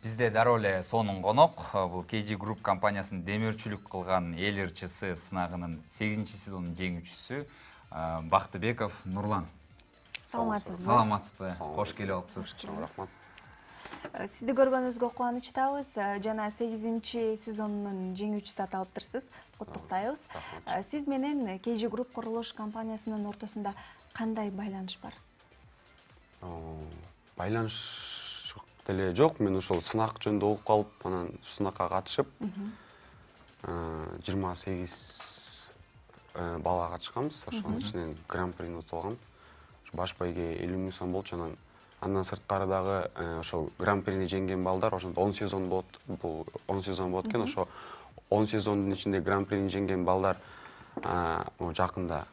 Бизде дароо эле сонун конок. Бул KG Group компаниясынын демөөрчүлүк кылган эл ырчысы сынагынын 8-сезонунун жеңүүчүсү Бактыбеков Нурлан. Саламатсызбы? Саламатсызбы? Кош келип алыпсыз. Рахмат. Сизди көргөнүбүзгө кубанычтабыз. Жана 8-сезонунун жеңүүчүсү аталыптырсыз. Куттуктайбыз. Сиз менен KG Group курулуш компаниясынын ортосунда кандай байланыш бар? Байланыш деле жок. Мен ошол сынак жөнүндө угуп калып, анан сынакка катышып, 28 бала катышканбыз. Ошонун ичинен гран-прини утуп алгам. Баш байге 50 000 сом болчу. Андан сырткары дагы ошол гран-прини жеңген балдар ошондо 10 сезон болот. Бул 10 сезон болот экен. Ошо 10 сезондун ичинде гран-прини жеңген балдар жакында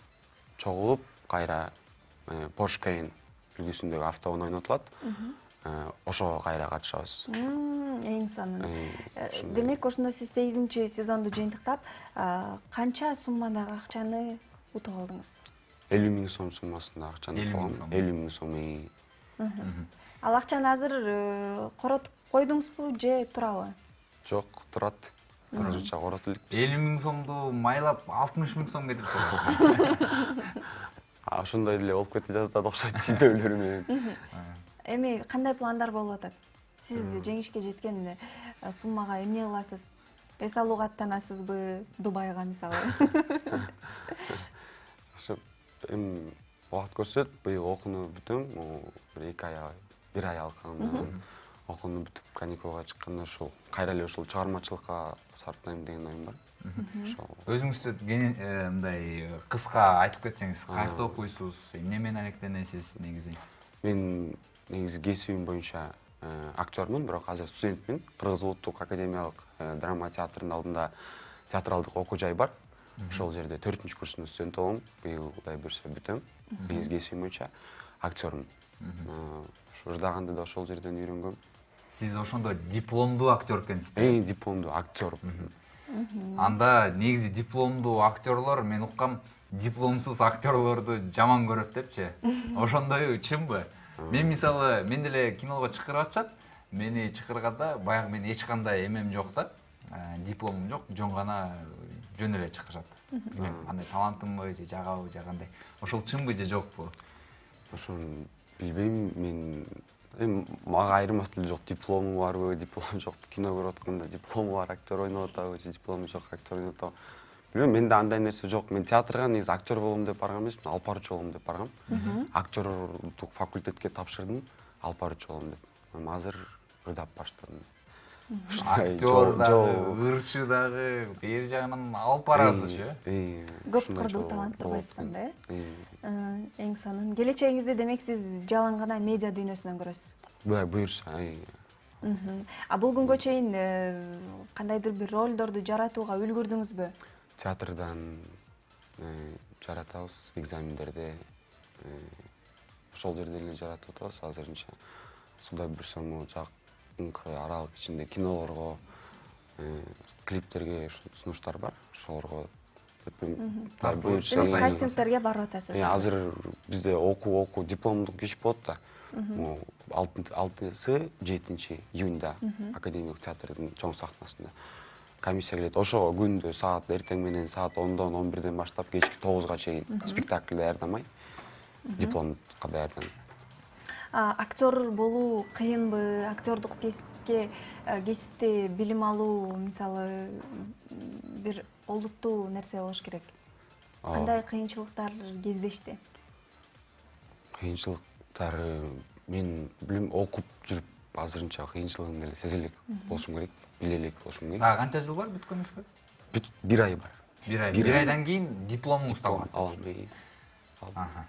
чогулуп, кайра Porsche Cayenne үлгүсүндөгү автоунаа ойнотулат. Ошого кайра катышабыз. Эң сонун. Демек, ошондо сиз 8-сезонду жыйынтыктап, канча суммадагы акчаны утуп алдыңыз? 50 000 сом суммасында акчаны утуп алгам. 50 000 сом. Ал акчаны азыр коротуп койдуңузбу же турабы? Жок, турат. Азырынча коротуп элекпиз. 50 000 сомду майлап 60 000 сом кетип калды. Ошондой деле болуп кетип жатат окшойт чийдөөлөр менен. Эми кандай пландар болуп атат? Сиз жеңишке жеткен суммага эмне кыласыз? Эс алууга аттанасызбы, Дубайга мисалы? Ошо эми убакыт көрсөт, быйыл окууну бүтөм, бир ай алгандан окууну бүтүп каникулга чыкканда ошол кайра эле ошол чыгармачылыкка сарптайм деген оюм бар. Өзүңүздү мындай кыска айтып кетсеңиз, каякта окуйсуз, эмне менен алектенесиз негизи? Мен негизи кесибим боюнча актёрмун, бирок азыр студентмин. Кыргыз улуттук академиялык драма театрынын алдында театралдык окуу жай бар. Ошол жерде 4-курстун студенти болом. Быйыл Кудай буйрса бүтөм. Негизи кесибим боюнча актёрмун. Ырдаганда да ошол жерден үйрөнгөм. Сиз ошондо дипломдуу актер экенсиз да? Дипломдуу актер. Анда негизи дипломдуу актерлор, мен уккам, дипломсуз актерлорду жаман көрөт депчи. Ошондойбу, чынбы? Мен мисалы, мен деле киного чакырып атышат. Мени чакырганда баягы мен эч кандай эмем жок да. Дипломум жок, жөн эле чакырышат. Билбейм, кандай талантымбы же жагабы же кандай. Ошол чынбы же жокпу? Ошону билбейм, мен мага айырмасы деле жок. Диплому барбы, диплому жок. Кино көрүп атканда диплому бар актер ойноп атабы же диплому жок актер ойноп атабы. Билбейм, менде андай нерсе жок. Мен театрга негизи актер болом деп барган эмесмин, алып баруучу болом деп баргам. Актерлук факультетке тапшырдым, алып баруучу болом деп. Азыр ырдап баштадым. Актер дагы, ырчы дагы, бери жагынан алып барасызчы. Көп кырдуу таланттуу байсызбын да, эң сонун. Келечегиңизде демек сиз жалаң гана медиа дүйнөсүнөн көрөсүз? Буюрса. Бул күнгө чейин кандайдыр бир ролдорду жаратууга үлгүрдүңүзбү? Театрдан жаратабыз, экзамендерде ошол жерде эле жаратып атабыз азырынча. Кудай буйрса жакынкы аралык ичинде кинолорго, клиптерге сунуштар бар. Ошолорго буйрса кастингтерге барып атасыз. Азыр бизде окуу дипломдук иш болот да. 6-7 июнда академиялык театрдын чоң сахнасында комиссия келет. Ошого күндө саат эртең менен саат 10-дон 11-ден баштап кечки 9-га чейин спектакль даярдамай, дипломдукка даярданам. Актер болуу кыйынбы? Актердук кесипти билим алуу, мисалы, бир олуттуу нерсе болуш керек. Кандай кыйынчылыктар кездешти? Кыйынчылыктары мен билем, окуп жүрүп азырынча кыйынчылыгын эле сезе элек болушум керек, биле элек болушум керек. Канча жыл бар бүткөнүңүзгө? Бир ай бар. Бир айдан кийин дипломуңузду аласыз. Алам.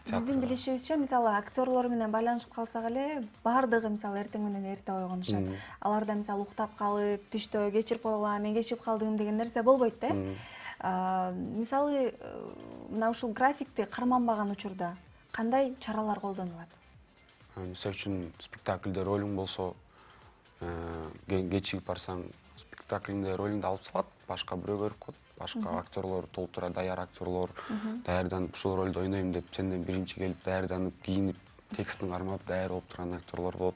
Биздин билишибизче, мисалы, актерлор менен байланышып калсак эле, бардыгы мисалы эртең менен эрте ойгонушат. Аларда мисалы уктап калып, түштө кечирип койгула, мен кечирип калдым деген нерсе болбойт да. Мисалы, мына ушул графикти карманбаган учурда кандай чаралар колдонулат? Мисалы үчүн спектакльде ролуң болсо, кечигип барсаң, спектакльде ролуңду алып салат, башка бирөө көрүп коет. Башка актерлор, толтура даяр актерлор, даярданып ушул ролду ойнойм деп сенден биринчи келип даярданып, кийинип, текстин кармап, даяр болуп турган актерлор болот.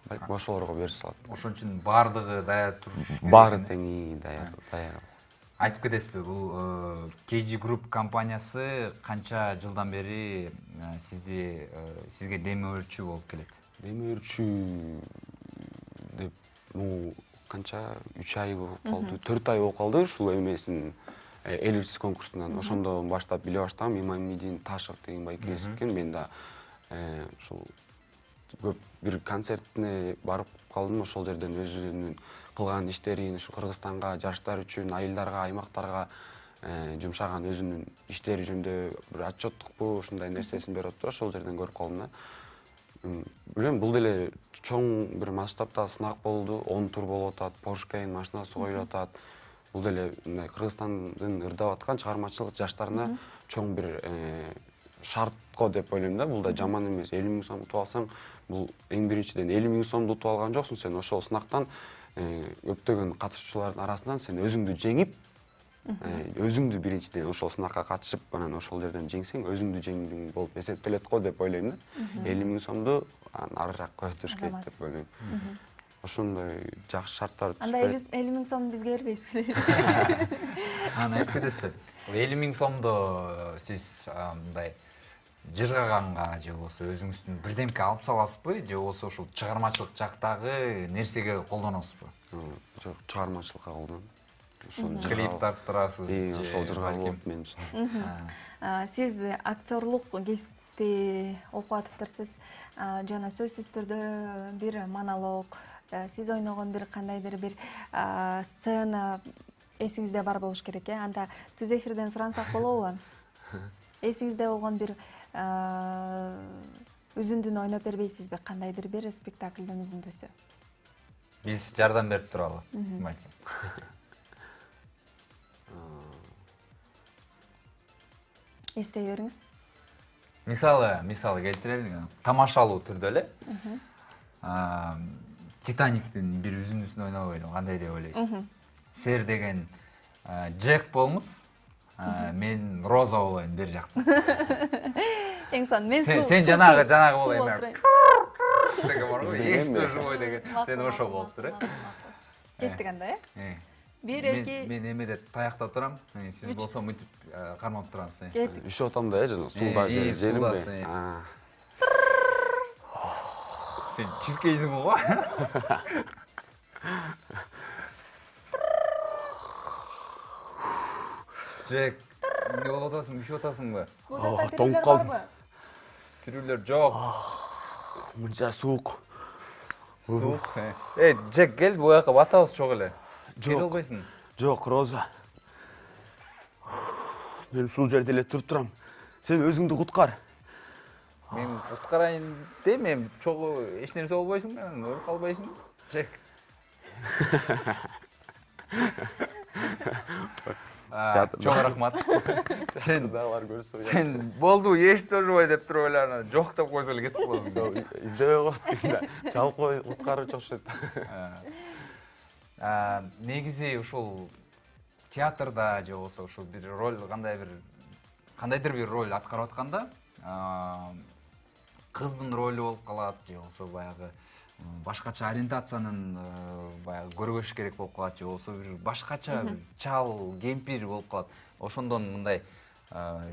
балким ошолорго берип салат. Ошон үчүн баардыгы даяр туруш керек. Баары теңи даяр. Айтып кетесизби, бул KG Group компаниясы канча жылдан бери сизге демөөрчү болуп келет? Демөөрчү деп, канча 3 ай болуп калды, 4 ай болуп калды ушул эмесин эл элчиси конкурсунан. Ошондон баштап биле баштагам. Имамидин Ташев деген байкебиз экен. Мен да ушул көп бир концертине барып калдым. Ошол жерден өзүнүн кылган иштерин ушу Кыргызстанга, жаштар үчүн, айылдарга, аймактарга жумшаган өзүнүн иштери жөнүндө бир отчеттукпу, ушундай нерсесин берип атып, ошол жерден көрүп калдым да. Билем, бул деле чоң бир масштабта сынак болду. 10 тур болуп атат, Porsche Cayenne машинасы коюлуп атат. Бул деле мындай Кыргызстандын ырдап аткан чыгармачылык жаштарына чоң бир шартко деп ойлойм да. Бул да жаман эмес. 50 000 сом утуп алсаң, бул эң биринчиден 50 000 сомду утуп алган жоксуң. Сен ошол сынактан көптөгөн катышуучулардын арасынан сен өзүңдү жеңип, өзүңдү биринчиден ошол сынакка катышып, анан ошол жерден жеңсең, өзүңдү жеңдиң болуп эсептелет го деп ойлойм да. 50 000 сомду ары жак көтөрүш керек деп ойлойм. Ошондой жакшы шарттар түшпөйт. Анда 50 000 сомду бизге бербейсизби? Аны айтып кетесизби? 50 000 сомду сиз мындай жыргаганга же болбосо өзүңүздүн бирдемке алып саласызбы, же болбосо ушул чыгармачылык жактагы нерсеге колдоносузбу? Жок, чыгармачылыкка колдоном. Ошол клип тартырасыз же ошол жыргал болот мен үчүн. Сиз актерлук кесипти окуп атыптырсыз. Жана сөзсүз түрдө бир монолог, сиз ойногон бир кандайдыр бир сцена эсиңизде бар болуш керек, Анда түз эфирден сурансак болобу? Эсиңизде болгон бир үзүндүнү ойноп бербейсизби? Кандайдыр бир спектаклдын үзүндүсү? Биз жардам берип туралы. Эстей бериңиз. Мисалы келтирелик. Тамашалуу түрдө эле. Титаниктин бир үзүндүсүн ойнобой элем, кандай деп ойлойсуз? Сер деген Джек болмуз, мен Роза болоюн бер жакта. Эң сон мен сен жанагы болоюн. Деген бар го, эсте живой деген. Сен ошо болуп тур, Кеттик анда, Бир, эки. Мен эмеде таякта турам, сиз болсо мынтип кармап турасыз. Ишип атам да, жана суулда желимде. Сен чиркейсиң го. Джек, эмне болуп атасың, üşүп атасыңбы? Бул жакта тирүүлөр барбы? Тирүүлөр жок. Мынча суук. Суук. Джек, кел, бу жака батабыз чок эле. Келе албайсың? Жок, Роза. Мен ушул жерде эле туруп турам. Сен өзүңдү куткар. Мен куткарайын демем, чогуу эч нерсе болбойсуң менен, өлүп калбайсың? Джек. Чоң рахмат. Сен болду, эсте жубай деп туруп эле жок деп койсо эле кетип каласың. Издебей коет да. Жалпы куткаруучу окшойт. Негизи ушул театрда же болсо ушул бир роль кандайдыр бир роль аткарып атканда кыздын ролу болуп калат же болсо баягы башкача ориентациянын баягы көргөзүш керек болуп калат же болсо бир башкача чал, кемпир болуп калат. Ошондон мындай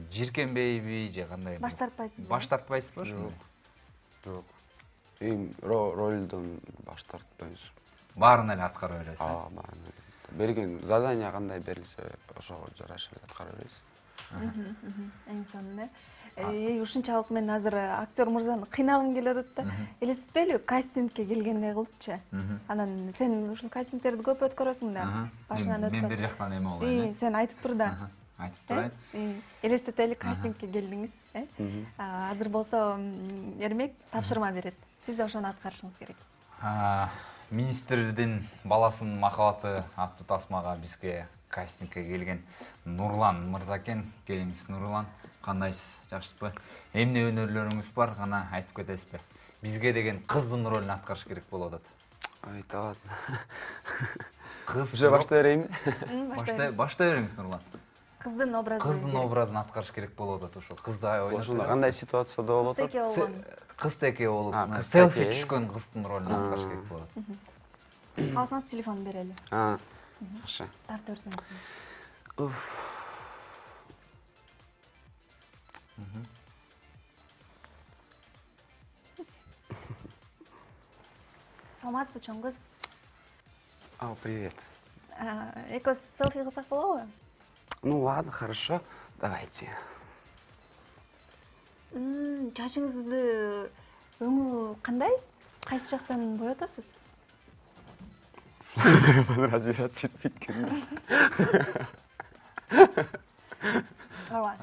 жиркенбейби же кандай? Баш тартпайсызбы? Баш тартпайсызбы ошо? Жок. Ролдон баш тартпайбыз. Баарын эле аткара бересиз. Баарын. Берген задание кандай берилсе, ошого жараша эле аткара беребиз. Эң сонун, ушунчалык мен азыр актер мырзаны кыйнагым келип атат да. Элестетпейли, кастингке келгендей кылыпчы. Анан сен ушул кастингтерди көп өткөрөсүң да. Башынан өткөрүп. Мен бир жактан эме болайын. Сен айтып тур да. Айтып турайын. Элестетели, кастингке келдиңиз, Азыр болсо Эрмек тапшырма берет. Сиз да ошону аткарышыңыз керек. Министрдин баласынын махабаты аттуу тасмага бизге кастингке келген Нурлан мырза экен. Келиңиз, Нурлан. Кандайсыз, жакшысызбы? Эмне өнөрлөрүңүз бар, гана айтып кетесизби? Бизге деген кыздын ролун аткарыш керек болуп атат. Айта алат. Кыз Уже баштай берейинби? Баштай бериңиз, Нурлан. кыздын образы. Кыздын образын аткарыш керек болуп атат ошо. Кызды ойноп. Ошондо кандай ситуацияда болуп атат? Кыз-теке болуп, кыз селфи теке. түшкөн кыздын ролун аткарыш керек болот. Калсаңыз телефон берели. Жакшы. Тартып берсеңиз. Саламатсызбы, чоң кыз? Привет. Экөөбүз селфи кылсак болобу? Ну ладно, хорошо. Давайте. Чачыңызды өңү кандай? Кайсы жактан боyotосуз? Разбираться этпейт экен. Ооба.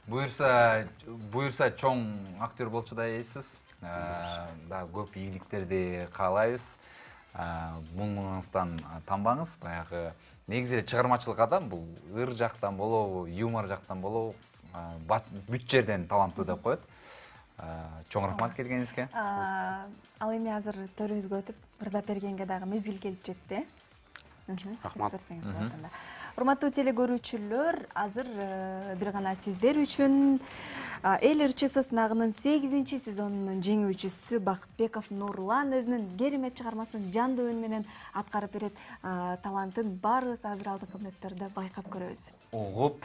Буюрса чоң актер болчу да эсиз. Да көп ийгиликтерди каалайбыз. Муңуңуздан танбаңыз. Баягы негизи чыгармачылык адам бул ыр жактан болобу, юмор жактан болобу, бүт жерден таланттуу деп коет. Чоң рахмат келгениңизге. Ал эми азыр төрүбүзгө өтүп, ырдап бергенге дагы мезгил келип жетти. Рахмат. Берсеңиз болот анда. Урматтуу телекөрүүчүлөр, азыр бир гана сиздер үчүн Эл ырчысы сынагынын 8-сезонунун жеңүүчүсү Бакытбеков Нурлан өзүнүн керемет чыгармасын жандуу үн менен аткарып берет. Талантын баарыбыз азыр алдыңкы мүнөттөрдө байкап көрөбүз. Угуп,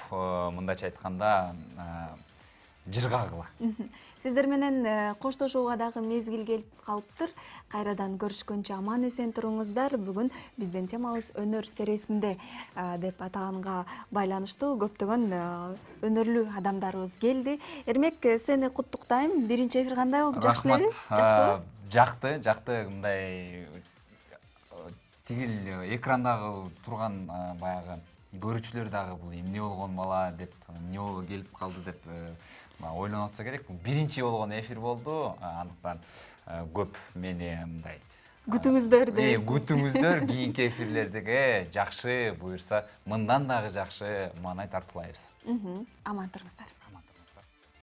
мындайча айтканда, жыргагыла. Сиздер менен коштошууга дагы мезгил келип калыптыр. Кайрадан көрүшкөнчө аман эсен туруңуздар. Бүгүн биздин темабыз өнөр серисинде деп атаганга байланыштуу көптөгөн өнөрлүү адамдарыбыз келди. Эрмек, сени куттуктайм. Биринчи эфир кандай болду? Жакшы элеби? Жакты, мындай тигил экрандагы турган баягы көрүүчүлөр дагы бул эмне болгон бала деп, эмне болуп келип калды деп ойлонуп атса керек. Биринчи болгон эфир болду. Андыктан көп мени мындай күтүңүздөр дейсиз. Күтүңүздөр кийинки эфирлердеге жакшы, буюрса мындан дагы жакшы маанай тартуулайбыз. Аман туруңуздар.